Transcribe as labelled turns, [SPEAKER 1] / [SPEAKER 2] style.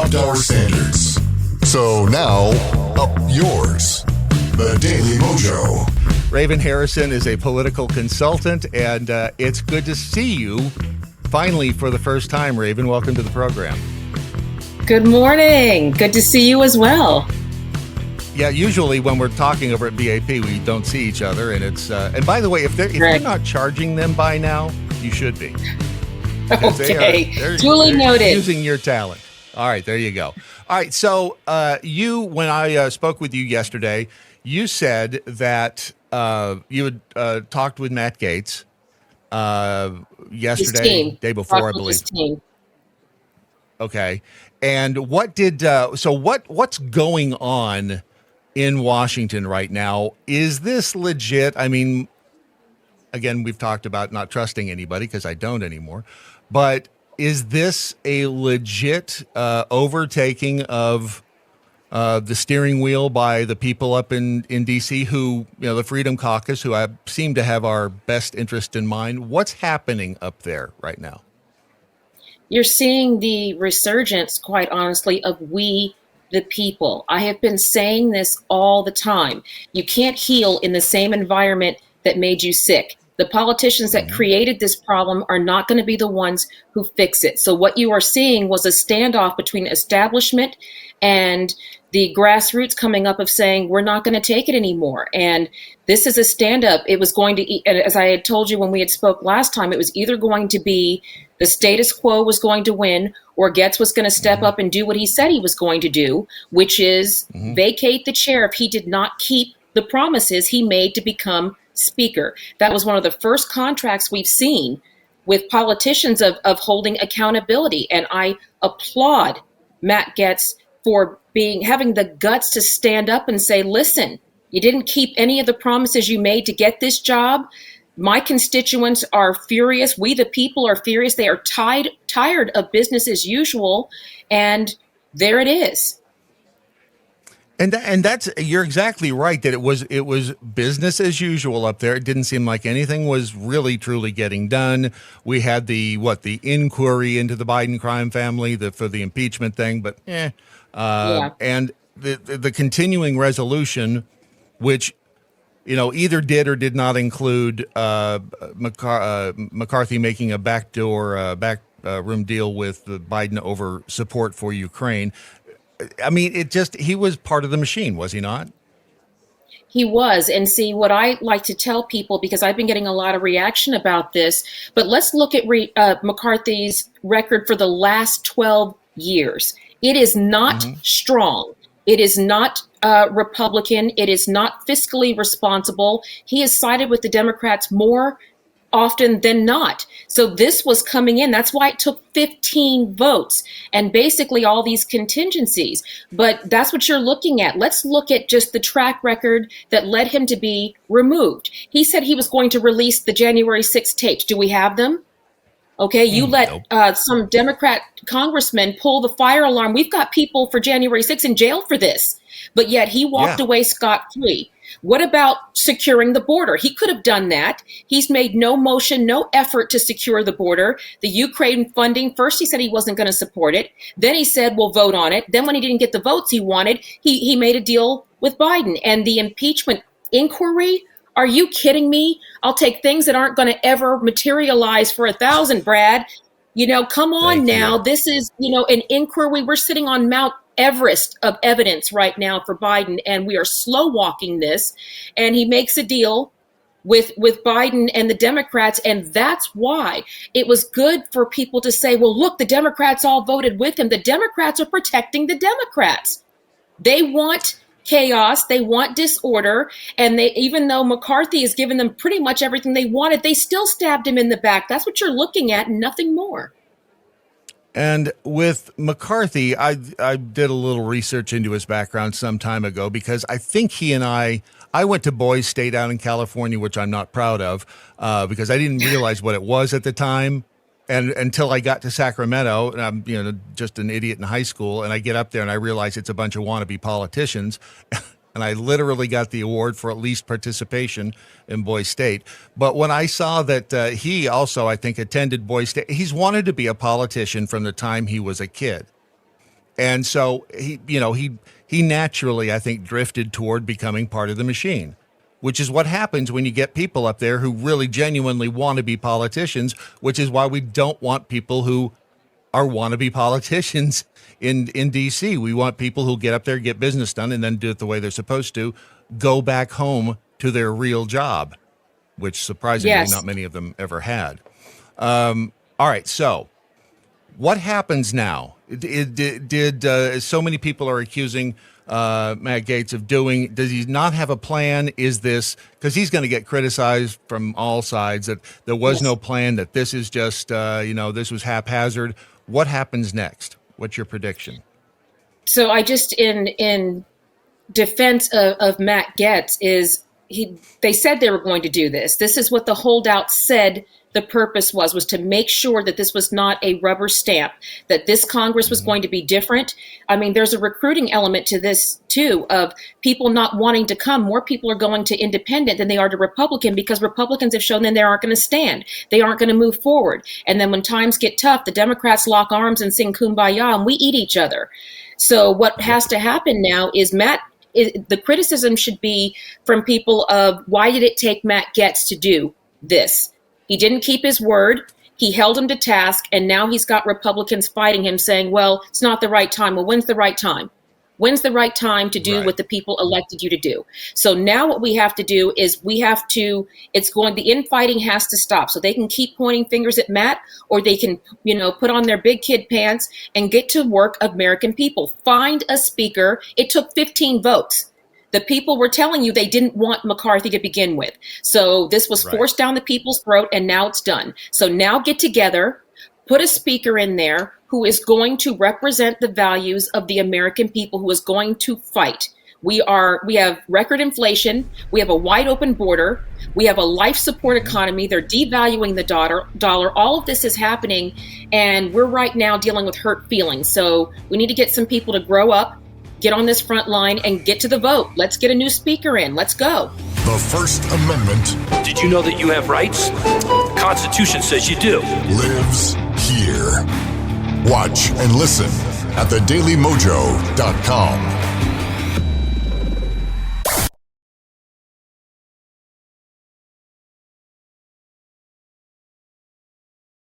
[SPEAKER 1] upped our standards. So now, up yours. The Daily Mojo.
[SPEAKER 2] Raven Harrison is a political consultant, and it's good to see you finally for the first time. Raven, welcome to the program.
[SPEAKER 3] Good morning. Good to see you as well.
[SPEAKER 2] Yeah, usually when we're talking over at BAP, we don't see each other, and it's and by the way, if you're not charging them by now, you should be.
[SPEAKER 3] Okay, duly noted.
[SPEAKER 2] Using your talent. All right, there you go. All right, so when I spoke with you yesterday, you said that you had talked with Matt Gaetz yesterday, day before, I believe.
[SPEAKER 3] His team.
[SPEAKER 2] Okay, and what's going on in Washington right now? Is this legit? I mean, again, we've talked about not trusting anybody because I don't anymore, but is this a legit overtaking of the steering wheel by the people up in D.C. who, the Freedom Caucus, who seem to have our best interest in mind? What's happening up there right now?
[SPEAKER 3] You're seeing the resurgence, quite honestly, of we the people. I have been saying this all the time. You can't heal in the same environment that made you sick. The politicians that created this problem are not going to be the ones who fix it. So what you are seeing was a standoff between establishment and the grassroots coming up of saying, we're not going to take it anymore. And this is a stand-up. It was going to, as I had told you when we had spoke last time, it was either going to be the status quo was going to win, or Gaetz was going to step up and do what he said he was going to do, which is vacate the chair if he did not keep the promises he made to become speaker. That was one of the first contracts we've seen with politicians of holding accountability. And I applaud Matt Gaetz for having the guts to stand up and say, listen, you didn't keep any of the promises you made to get this job. My constituents are furious. We, the people, are furious. They are tired of business as usual. And there it is.
[SPEAKER 2] And that's, you're exactly right that it was business as usual up there. It didn't seem like anything was really truly getting done. We had the inquiry into the Biden crime family for the impeachment thing, but and the continuing resolution, which either did or did not include McCarthy making a backroom deal with Biden over support for Ukraine. I mean, he was part of the machine, was he not?
[SPEAKER 3] He was. And see, what I like to tell people, because I've been getting a lot of reaction about this, but let's look at McCarthy's record for the last 12 years. It is not strong. It is not Republican. It is not fiscally responsible. He has sided with the Democrats more often than not. So this was coming in. That's why it took 15 votes and basically all these contingencies. But that's what you're looking at. Let's look at just the track record that led him to be removed. He said he was going to release the January 6th tapes. Do we have them? Okay, you let some Democrat congressman pull the fire alarm. We've got people for January 6th in jail for this, but yet he walked away scot-free. What about securing the border? He could have done that. He's made no motion, no effort to secure the border. The Ukraine funding, first he said he wasn't going to support it. Then he said, we'll vote on it. Then when he didn't get the votes he wanted, he made a deal with Biden. And the impeachment inquiry, are you kidding me? I'll take things that aren't going to ever materialize for 1,000, Brad. Come on now. This is, an inquiry. We're sitting on Mount Everest of evidence right now for Biden, and we are slow walking this. And he makes a deal with Biden and the Democrats. And that's why it was good for people to say, well, look, the Democrats all voted with him. The Democrats are protecting the Democrats. They want chaos. They want disorder. And even though McCarthy has given them pretty much everything they wanted, they still stabbed him in the back. That's what you're looking at, and nothing more.
[SPEAKER 2] And with McCarthy, I did a little research into his background some time ago because I think he and I went to Boys State out in California, which I'm not proud of because I didn't realize what it was at the time. And until I got to Sacramento, and I'm just an idiot in high school, and I get up there and I realize it's a bunch of wannabe politicians. And I literally got the award for at least participation in Boys State. But when I saw that he also, I think, attended Boys State, he's wanted to be a politician from the time he was a kid. And so he naturally, I think, drifted toward becoming part of the machine, which is what happens when you get people up there who really genuinely want to be politicians, which is why we don't want people who are wannabe politicians in D.C. We want people who get up there, get business done, and then do it the way they're supposed to, go back home to their real job, which surprisingly not many of them ever had. All right, so what happens now? Did so many people are accusing Matt Gaetz of doing? Does he not have a plan? Is this because he's going to get criticized from all sides that there was no plan, that this is just this was haphazard? What happens next? What's your prediction?
[SPEAKER 3] So I just in defense of Matt Gaetz is they said they were going to do this. This is what the holdouts said the purpose was to make sure that this was not a rubber stamp, that this Congress was going to be different. I mean, there's a recruiting element to this, too, of people not wanting to come. More people are going to independent than they are to Republican because Republicans have shown them they aren't going to stand. They aren't going to move forward. And then when times get tough, the Democrats lock arms and sing Kumbaya, and we eat each other. So what has to happen now is the criticism should be from people of why did it take Matt Gaetz to do this? He didn't keep his word. He held him to task. And now he's got Republicans fighting him saying, well, it's not the right time. Well, when's the right time? When's the right time to do what the people elected you to do? So now what we have to do is the infighting has to stop. So they can keep pointing fingers at Matt, or they can, put on their big kid pants and get to work, American people. Find a speaker. It took 15 votes. The people were telling you they didn't want McCarthy to begin with. So this was forced down the people's throat, and now it's done. So now get together, put a speaker in there who is going to represent the values of the American people, who is going to fight. We have record inflation. We have a wide open border. We have a life support economy. They're devaluing the dollar. All of this is happening, and we're right now dealing with hurt feelings. So we need to get some people to grow up, get on this front line, and get to the vote. Let's get a new speaker in. Let's go.
[SPEAKER 1] The First Amendment.
[SPEAKER 4] Did you know that you have rights? The Constitution says you do.
[SPEAKER 1] Lives here. Watch and listen at thedailymojo.com.